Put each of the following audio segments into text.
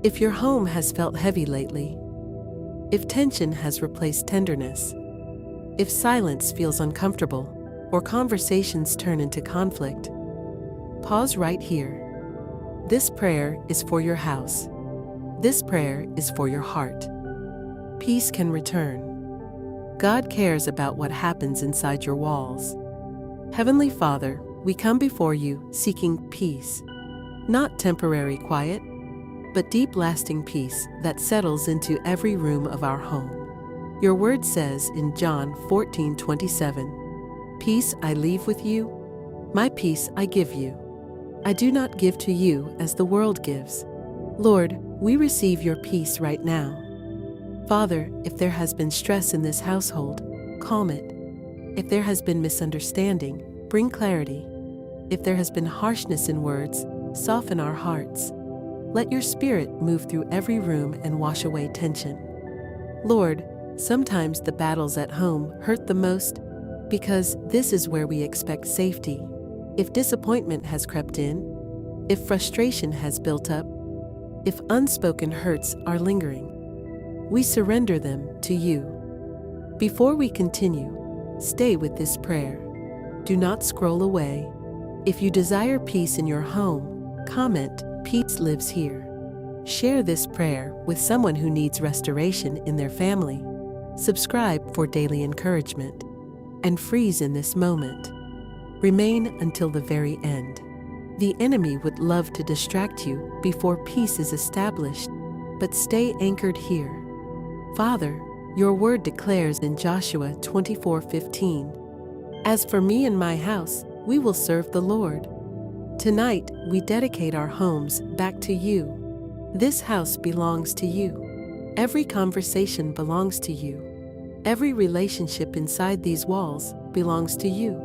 If your home has felt heavy lately, if tension has replaced tenderness, if silence feels uncomfortable, or conversations turn into conflict, pause right here. This prayer is for your house. This prayer is for your heart. Peace can return. God cares about what happens inside your walls. Heavenly Father, we come before you seeking peace, not temporary quiet, but deep lasting peace that settles into every room of our home. Your word says in John 14:27, "Peace I leave with you, my peace I give you. I do not give to you as the world gives." Lord, we receive your peace right now. Father, if there has been stress in this household, calm it. If there has been misunderstanding, bring clarity. If there has been harshness in words, soften our hearts. Let your Spirit move through every room and wash away tension. Lord, sometimes the battles at home hurt the most because this is where we expect safety. If disappointment has crept in, if frustration has built up, if unspoken hurts are lingering, we surrender them to you. Before we continue, stay with this prayer. Do not scroll away. If you desire peace in your home, comment, "Peace lives here." Share this prayer with someone who needs restoration in their family. Subscribe for daily encouragement. And freeze in this moment. Remain until the very end. The enemy would love to distract you before peace is established, but stay anchored here. Father, your word declares in Joshua 24:15, "As for me and my house, we will serve the Lord." Tonight, we dedicate our homes back to you. This house belongs to you. Every conversation belongs to you. Every relationship inside these walls belongs to you.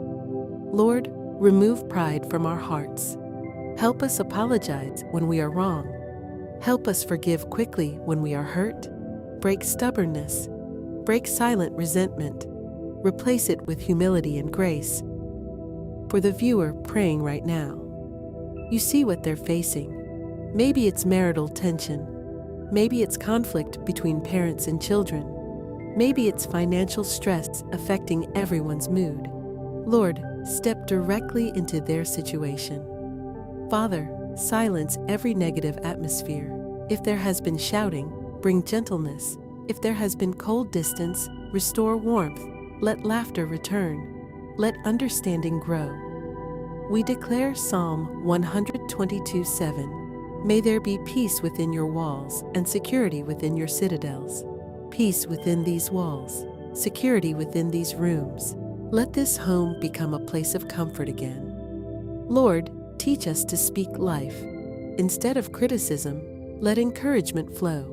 Lord, remove pride from our hearts. Help us apologize when we are wrong. Help us forgive quickly when we are hurt. Break stubbornness. Break silent resentment. Replace it with humility and grace. For the viewer praying right now, you see what they're facing. Maybe it's marital tension. Maybe it's conflict between parents and children. Maybe it's financial stress affecting everyone's mood. Lord, step directly into their situation. Father, silence every negative atmosphere. If there has been shouting, bring gentleness. If there has been cold distance, restore warmth. Let laughter return. Let understanding grow. We declare Psalm 122:7. May there be peace within your walls and security within your citadels. Peace within these walls, security within these rooms. Let this home become a place of comfort again. Lord, teach us to speak life. Instead of criticism, let encouragement flow.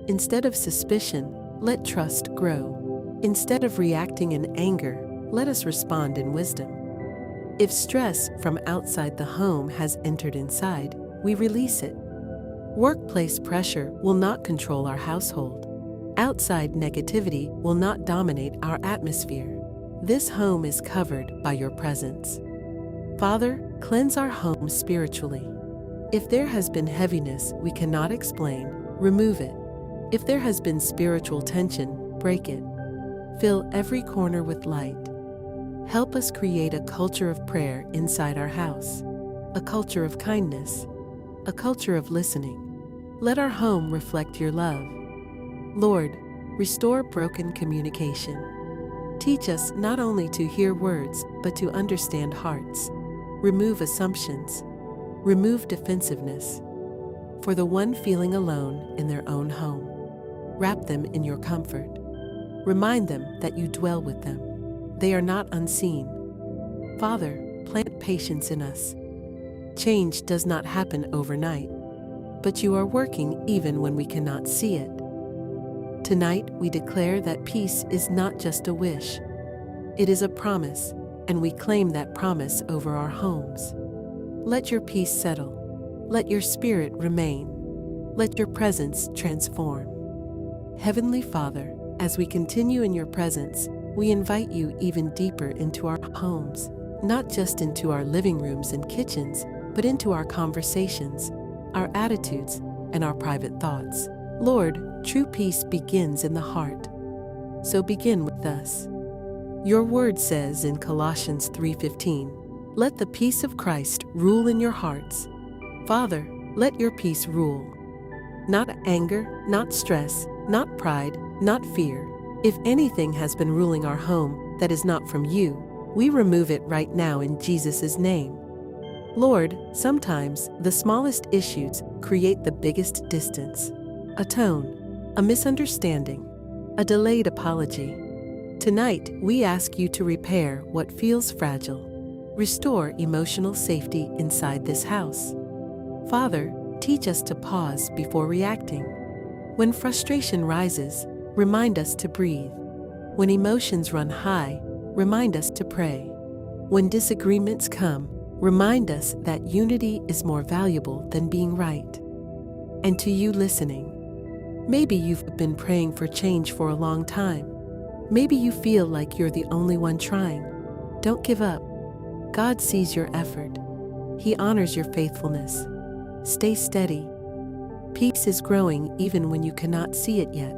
Instead of suspicion, let trust grow. Instead of reacting in anger, let us respond in wisdom. If stress from outside the home has entered inside, we release it. Workplace pressure will not control our household. Outside negativity will not dominate our atmosphere. This home is covered by your presence. Father, cleanse our home spiritually. If there has been heaviness we cannot explain, remove it. If there has been spiritual tension, break it. Fill every corner with light. Help us create a culture of prayer inside our house, a culture of kindness, a culture of listening. Let our home reflect your love. Lord, restore broken communication. Teach us not only to hear words, but to understand hearts. Remove assumptions. Remove defensiveness. For the one feeling alone in their own home, wrap them in your comfort. Remind them that you dwell with them. They are not unseen. Father, plant patience in us. Change does not happen overnight, but you are working even when we cannot see it. Tonight, we declare that peace is not just a wish. It is a promise, and we claim that promise over our homes. Let your peace settle. Let your spirit remain. Let your presence transform. Heavenly Father, as we continue in your presence, we invite you even deeper into our homes, not just into our living rooms and kitchens, but into our conversations, our attitudes, and our private thoughts. Lord, true peace begins in the heart. So begin with us. Your word says in Colossians 3:15, "Let the peace of Christ rule in your hearts." Father, let your peace rule. Not anger, not stress, not pride, not fear. If anything has been ruling our home that is not from you, we remove it right now in Jesus' name. Lord, sometimes the smallest issues create the biggest distance. A tone, a misunderstanding, a delayed apology. Tonight, we ask you to repair what feels fragile. Restore emotional safety inside this house. Father, teach us to pause before reacting. When frustration rises, remind us to breathe. When emotions run high, remind us to pray. When disagreements come, remind us that unity is more valuable than being right. And to you listening, maybe you've been praying for change for a long time. Maybe you feel like you're the only one trying. Don't give up. God sees your effort. He honors your faithfulness. Stay steady. Peace is growing even when you cannot see it yet.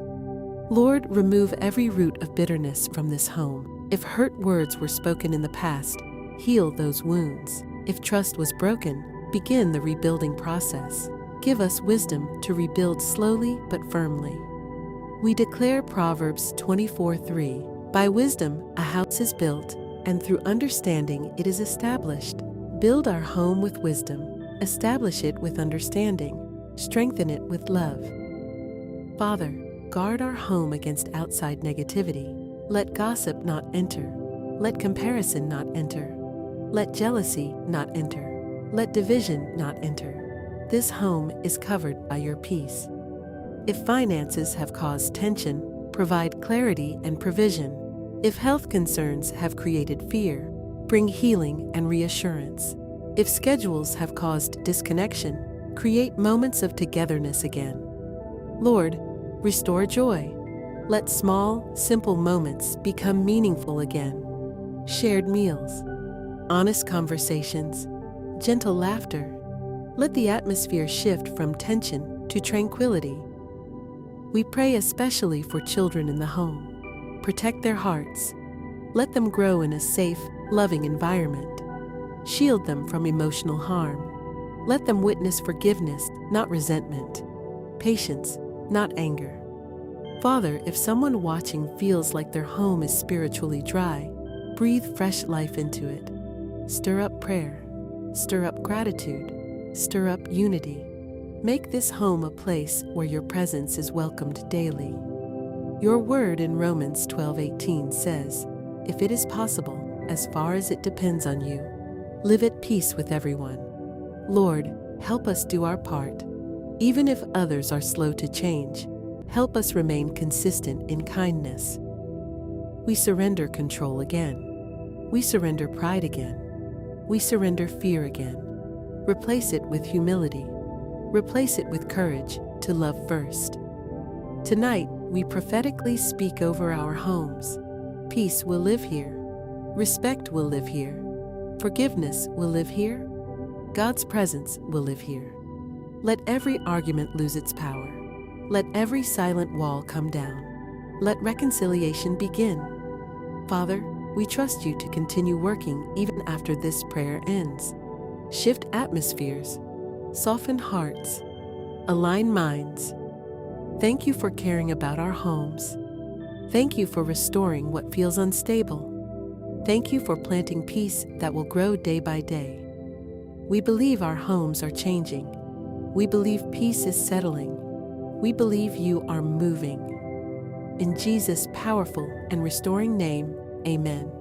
Lord, remove every root of bitterness from this home. If hurt words were spoken in the past, heal those wounds. If trust was broken, begin the rebuilding process. Give us wisdom to rebuild slowly but firmly. We declare Proverbs 24:3, "By wisdom a house is built, and through understanding it is established." Build our home with wisdom, establish it with understanding, strengthen it with love. Father, guard our home against outside negativity. Let gossip not enter. Let comparison not enter. Let jealousy not enter. Let division not enter. This home is covered by your peace. If finances have caused tension, provide clarity and provision. If health concerns have created fear, bring healing and reassurance. If schedules have caused disconnection, create moments of togetherness again. Lord, restore joy. Let small, simple moments become meaningful again. Shared meals, honest conversations, gentle laughter. Let the atmosphere shift from tension to tranquility. We pray especially for children in the home. Protect their hearts. Let them grow in a safe, loving environment. Shield them from emotional harm. Let them witness forgiveness, not resentment. Patience, not anger. Father, if someone watching feels like their home is spiritually dry, breathe fresh life into it. Stir up prayer. Stir up gratitude. Stir up unity. Make this home a place where your presence is welcomed daily. Your word in Romans 12:18 says, "If it is possible, as far as it depends on you, live at peace with everyone." Lord, help us do our part. Even if others are slow to change, help us remain consistent in kindness. We surrender control again. We surrender pride again. We surrender fear again. Replace it with humility. Replace it with courage to love first. Tonight, we prophetically speak over our homes. Peace will live here. Respect will live here. Forgiveness will live here. God's presence will live here. Let every argument lose its power. Let every silent wall come down. Let reconciliation begin. Father, we trust you to continue working even after this prayer ends. Shift atmospheres. Soften hearts. Align minds. Thank you for caring about our homes. Thank you for restoring what feels unstable. Thank you for planting peace that will grow day by day. We believe our homes are changing. We believe peace is settling. We believe you are moving. In Jesus' powerful and restoring name, amen.